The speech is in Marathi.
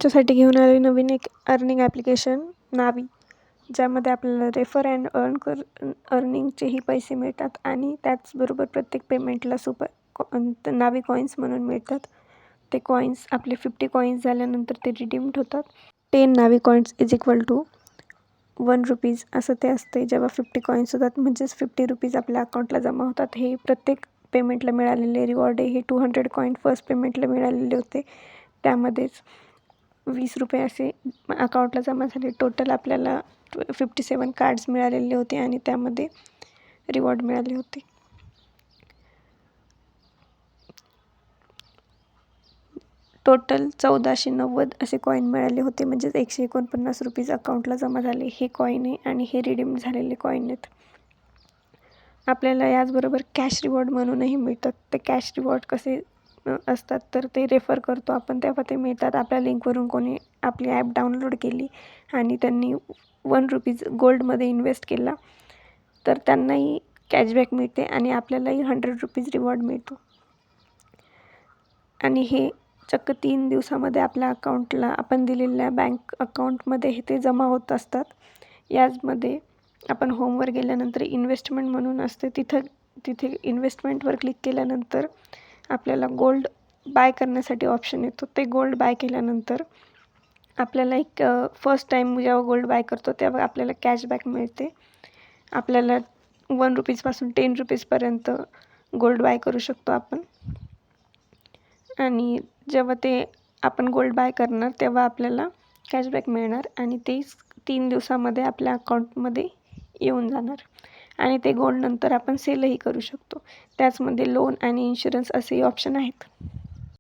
तुमच्यासाठी घेऊन आले नवीन एक अर्निंग ॲप्लिकेशन नावी, ज्यामध्ये आपल्याला रेफर अँड अर्निंगचेही पैसे मिळतात आणि त्याचबरोबर प्रत्येक पेमेंटला नावी कॉईन्स म्हणून मिळतात. ते कॉईन्स आपले 50 कॉईन्स झाल्यानंतर ते रिडीम्ड होतात. 10 Navi coins is equal to 1 rupees असं ते असते. जेव्हा 50 कॉईन्स होतात म्हणजेच 50 रुपीज आपल्या अकाउंटला जमा होतात. हे प्रत्येक पेमेंटला मिळालेले रिवॉर्ड आहे. हे 200 कॉईन फर्स्ट पेमेंटला मिळालेले होते, त्यामध्येच 20 रुपये असे अकाउंटला जमा झाले. टोटल आपल्याला 57 कार्ड्स मिळालेले होते आणि त्यामध्ये रिवॉर्ड मिळाले होते. टोटल 1490 असे कॉईन मिळाले होते, म्हणजेच 149 रुपीज अकाउंटला जमा झाले. हे कॉईन आहे आणि हे रिडीम झालेले कॉईन आहेत. आपल्याला याचबरोबर कॅश रिवॉर्ड म्हणूनही मिळतात. ते कॅश रिवॉर्ड कसे असतात तर ते रेफर करतो आपण तेव्हा ते मिळतात. आपल्या लिंकवरून कोणी आपली ॲप डाउनलोड केली आणि त्यांनी 1 रुपीज गोल्डमध्ये इन्व्हेस्ट केला तर त्यांनाही कॅशबॅक मिळते आणि आपल्यालाही 100 रुपीज रिवॉर्ड मिळतो. आणि हे चक्क 3 दिवसामध्ये आपल्या अकाउंटला आपण दिलेल्या बँक अकाउंटमध्ये ते जमा होत असतात. याचमध्ये आपण होमवर गेल्यानंतर इन्व्हेस्टमेंट म्हणून असते, तिथे इन्व्हेस्टमेंटवर क्लिक केल्यानंतर आपल्याला गोल्ड बाय करण्यासाठी ऑप्शन येतो. ते गोल्ड बाय केल्यानंतर आपल्याला एक फर्स्ट टाईम जेव्हा गोल्ड बाय करतो तेव्हा आपल्याला कॅशबॅक मिळते. आपल्याला 1 रुपीजपासून 10 रुपीजपर्यंत गोल्ड बाय करू शकतो आपण. आणि जेव्हा ते आपण गोल्ड बाय करणार तेव्हा आपल्याला कॅशबॅक मिळणार आणि ते 3 दिवसामध्ये आपल्या अकाउंटमध्ये येऊन जाणार. आणि ते गोल्ड नंतर आपण सेलही करू शकतो. त्याचमध्ये लोन आणि इन्शुरन्स असेही ऑप्शन आहेत.